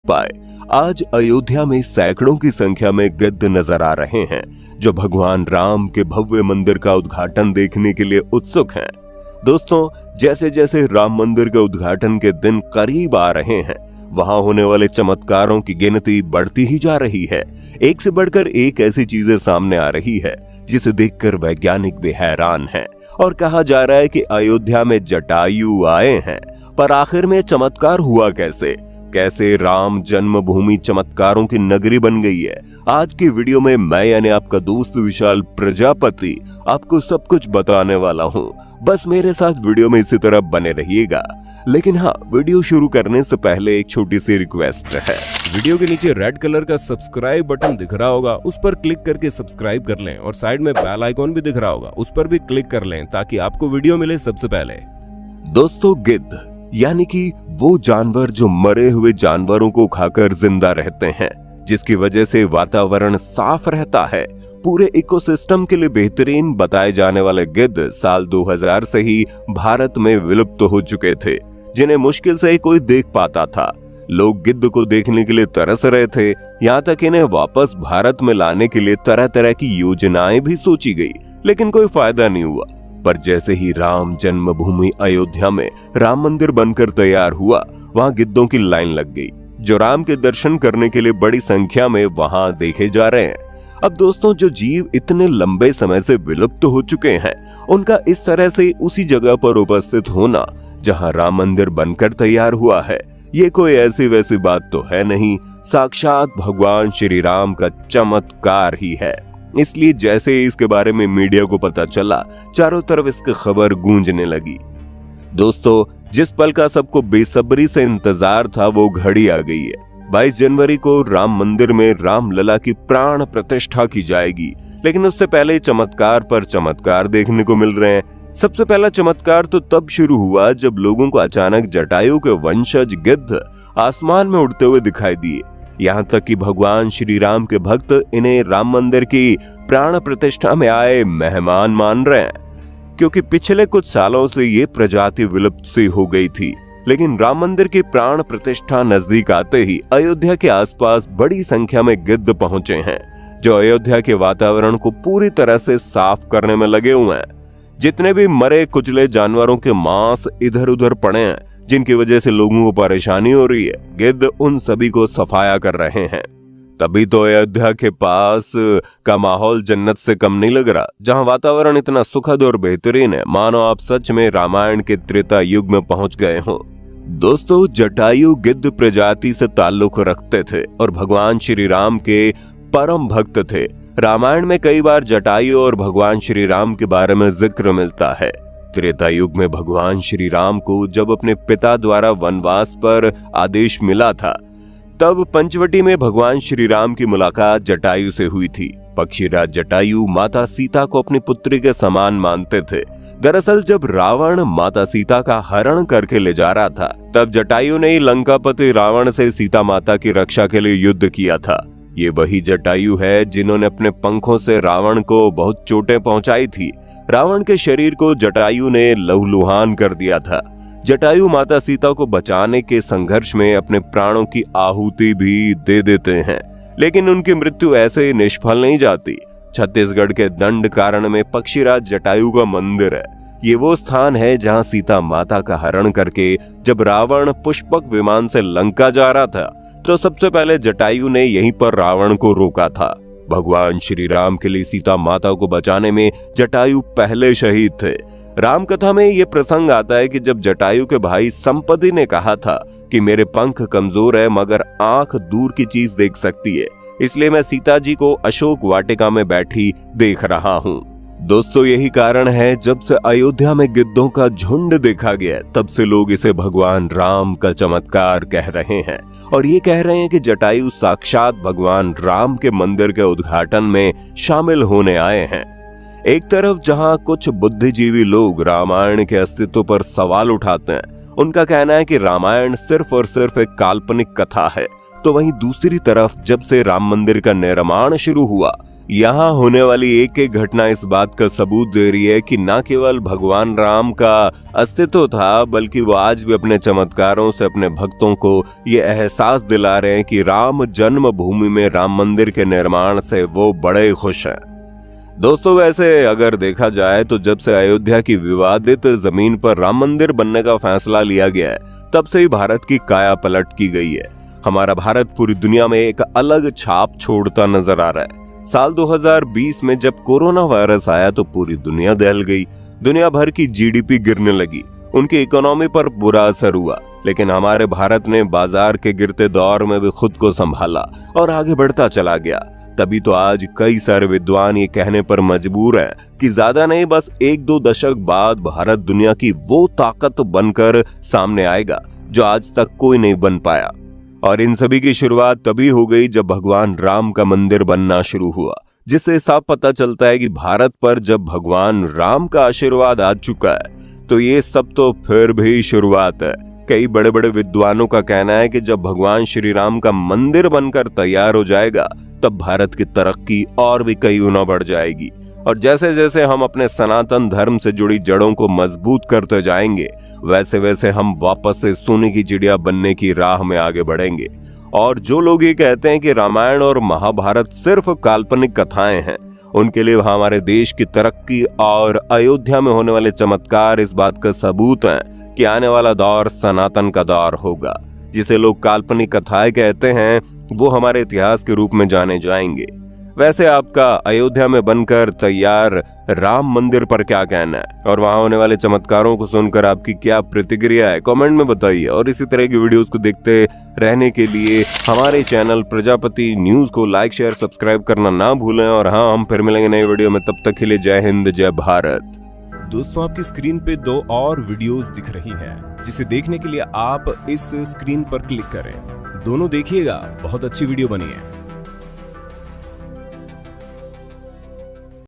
पाए। आज अयोध्या में सैकड़ों की संख्या में गिद्ध नजर आ रहे हैं जो भगवान राम के भव्य मंदिर का उद्घाटन देखने के लिए उत्सुक हैं। दोस्तों, जैसे जैसे राम मंदिर के उद्घाटन के दिन करीब आ रहे हैं, वहां होने वाले चमत्कारों की गिनती बढ़ती ही जा रही है। एक से बढ़कर एक ऐसी चीजें सामने आ रही है जिसे देखकर वैज्ञानिक भी हैरान हैं। और कहा जा रहा है कि अयोध्या में जटायु आए हैं, पर आखिर में चमत्कार हुआ कैसे? कैसे राम जन्मभूमि चमत्कारों की नगरी बन गई है? आज की वीडियो में मैं यानी आपका दोस्त विशाल प्रजापति आपको सब कुछ बताने वाला हूँ। बस मेरे साथ वीडियो में इसी तरह बने रहिएगा। लेकिन हाँ, वीडियो शुरू करने से पहले एक छोटी सी रिक्वेस्ट है। वीडियो के नीचे रेड कलर का सब्सक्राइब बटन दिख रहा होगा, उस पर क्लिक करके सब्सक्राइब कर लें और साइड में बेल आइकॉन भी दिख रहा होगा, उस पर भी क्लिक कर लें ताकि आपको वीडियो मिले सबसे पहले। दोस्तों, गिद्ध यानी कि वो जानवर जो मरे हुए जानवरों को खाकर जिंदा रहते हैं, जिसकी वजह से वातावरण साफ रहता है। पूरे इकोसिस्टम के लिए बेहतरीन बताए जाने वाले गिद्ध साल 2000 से ही भारत में विलुप्त हो चुके थे, जिन्हें मुश्किल से ही कोई देख पाता था। लोग गिद्ध को देखने के लिए तरस रहे थे, यहाँ तक इन्हें वापस भारत में लाने के लिए तरह तरह की योजनाएं भी सोची गई, लेकिन कोई फायदा नहीं हुआ। पर जैसे ही राम जन्मभूमि अयोध्या में राम मंदिर बनकर तैयार हुआ, वहाँ गिद्धों की लाइन लग गई, जो राम के दर्शन करने के लिए बड़ी संख्या में वहाँ देखे जा रहे हैं। अब दोस्तों, जो जीव इतने लंबे समय से विलुप्त हो चुके हैं, उनका इस तरह से उसी जगह पर उपस्थित होना जहाँ राम मंदिर बनकर तैयार हुआ है, ये कोई ऐसी वैसी बात तो है नहीं, साक्षात भगवान श्री राम का चमत्कार ही है। इसलिए जैसे ही इसके बारे में मीडिया को पता चला, चारों तरफ इसकी खबर गूंजने लगी। दोस्तों, जिस पल का सबको बेसब्री से इंतजार था, वो घड़ी आ गई है। 22 जनवरी को राम मंदिर में रामलला की प्राण प्रतिष्ठा की जाएगी, लेकिन उससे पहले चमत्कार पर चमत्कार देखने को मिल रहे हैं। सबसे पहला चमत्कार तो तब शुरू हुआ जब लोगों को अचानक जटायु के वंशज गिद्ध आसमान में उड़ते हुए दिखाई दिए। यहाँ तक कि भगवान श्री राम के भक्त इन्हें राम मंदिर की प्राण प्रतिष्ठा में आए मेहमान मान रहे हैं, क्योंकि पिछले कुछ सालों से ये प्रजाति विलुप्त सी हो गई थी। लेकिन राम मंदिर की प्राण प्रतिष्ठा नजदीक आते ही अयोध्या के आसपास बड़ी संख्या में गिद्ध पहुंचे हैं, जो अयोध्या के वातावरण को पूरी तरह से साफ करने में लगे हुए हैं। जितने भी मरे कुचले जानवरों के मांस इधर उधर पड़े हैं, जिनकी वजह से लोगों को परेशानी हो रही है, गिद्ध उन सभी को सफाया कर रहे हैं। तभी तो अयोध्या के पास का माहौल जन्नत से कम नहीं लग रहा, जहां वातावरण इतना सुखद और बेहतरीन है, मानो आप सच में रामायण के त्रेता युग में पहुंच गए हो। दोस्तों, जटायु गिद्ध प्रजाति से ताल्लुक रखते थे और भगवान श्री राम के परम भक्त थे। रामायण में कई बार जटायु और भगवान श्री राम के बारे में जिक्र मिलता है। त्रेता युग में भगवान श्री राम को जब अपने पिता द्वारा वनवास पर आदेश मिला था, तब पंचवटी में भगवान श्री राम की मुलाकात जटायु से हुई थी। पक्षीराज जटायु माता सीता को अपनी पुत्री के समान मानते थे। दरअसल जब रावण माता सीता का हरण करके ले जा रहा था, तब जटायु ने लंकापति रावण से सीता माता की रक्षा के लिए युद्ध किया था। ये वही जटायु है जिन्होंने अपने पंखों से रावण को बहुत चोटें पहुंचाई थी। रावण के शरीर को जटायु ने लहूलुहान कर दिया था। जटायु माता सीता को बचाने के संघर्ष में अपने प्राणों की आहुति भी दे देते हैं, लेकिन उनकी मृत्यु ऐसे ही निष्फल नहीं जाती। छत्तीसगढ़ के दंडकारण्य में पक्षीराज जटायु का मंदिर है। ये वो स्थान है जहां सीता माता का हरण करके जब रावण पुष्पक विमान से लंका जा रहा था, तो सबसे पहले जटायु ने यहीं पर रावण को रोका था। भगवान श्री राम के लिए सीता माता को बचाने में जटायु पहले शहीद थे। राम कथा में ये प्रसंग आता है कि जब जटायु के भाई संपति ने कहा था कि मेरे पंख कमजोर है मगर आंख दूर की चीज देख सकती है, इसलिए मैं सीता जी को अशोक वाटिका में बैठी देख रहा हूँ। दोस्तों, यही कारण है जब से अयोध्या में गिद्धों का झुंड देखा गया, तब से लोग इसे भगवान राम का चमत्कार कह रहे हैं और ये कह रहे हैं कि जटायु साक्षात भगवान राम के मंदिर के उद्घाटन में शामिल होने आए हैं। एक तरफ जहां कुछ बुद्धिजीवी लोग रामायण के अस्तित्व पर सवाल उठाते हैं, उनका कहना है कि रामायण सिर्फ और सिर्फ एक काल्पनिक कथा है, तो वहीं दूसरी तरफ जब से राम मंदिर का निर्माण शुरू हुआ, यहाँ होने वाली एक एक घटना इस बात का सबूत दे रही है कि न केवल भगवान राम का अस्तित्व था, बल्कि वो आज भी अपने चमत्कारों से अपने भक्तों को ये एहसास दिला रहे हैं कि राम जन्मभूमि में राम मंदिर के निर्माण से वो बड़े खुश हैं। दोस्तों, वैसे अगर देखा जाए तो जब से अयोध्या की विवादित जमीन पर राम मंदिर बनने का फैसला लिया गया है, तब से ही भारत की काया पलट की गई है। हमारा भारत पूरी दुनिया में एक अलग छाप छोड़ता नजर आ रहा है। साल 2020 में जब कोरोना वायरस आया तो पूरी दुनिया दहल गई। दुनिया भर की जीडीपी गिरने लगी, उनकी इकोनॉमी पर बुरा असर हुआ। लेकिन हमारे भारत ने बाजार के गिरते दौर में भी खुद को संभाला और आगे बढ़ता चला गया। तभी तो आज कई सारे विद्वान ये कहने पर मजबूर हैं कि ज्यादा नहीं, बस 1-2 दशक बाद भारत दुनिया की वो ताकत बनकर सामने आएगा जो आज तक कोई नहीं बन पाया। और इन सभी की शुरुआत तभी हो गई जब भगवान राम का मंदिर बनना शुरू हुआ, जिससे साफ पता चलता है कि भारत पर जब भगवान राम का आशीर्वाद आ चुका है तो ये सब तो फिर भी शुरुआत है। कई बड़े बड़े विद्वानों का कहना है कि जब भगवान श्री राम का मंदिर बनकर तैयार हो जाएगा तब भारत की तरक्की और भी कई गुना बढ़ जाएगी। और जैसे जैसे हम अपने सनातन धर्म से जुड़ी जड़ों को मजबूत करते जाएंगे, वैसे वैसे हम वापस से सोने की चिड़िया बनने की राह में आगे बढ़ेंगे। और जो लोग ये कहते हैं कि रामायण और महाभारत सिर्फ काल्पनिक कथाएं हैं, उनके लिए हमारे देश की तरक्की और अयोध्या में होने वाले चमत्कार इस बात का सबूत हैं कि आने वाला दौर सनातन का दौर होगा। जिसे लोग काल्पनिक कथाएं कहते हैं, वो हमारे इतिहास के रूप में जाने जाएंगे। वैसे आपका अयोध्या में बनकर तैयार राम मंदिर पर क्या कहना है, और वहां होने वाले चमत्कारों को सुनकर आपकी क्या प्रतिक्रिया है, कमेंट में बताइए। और इसी तरह की वीडियोस को देखते रहने के लिए हमारे चैनल प्रजापति न्यूज को लाइक, शेयर, सब्सक्राइब करना ना भूलें। और हाँ, हम फिर मिलेंगे नई वीडियो में, तब तक के लिए जय हिंद, जय भारत। दोस्तों, आपकी स्क्रीन पे 2 और वीडियोस दिख रही हैं, जिसे देखने के लिए आप इस स्क्रीन पर क्लिक करें। दोनों देखिएगा, बहुत अच्छी वीडियो बनी है।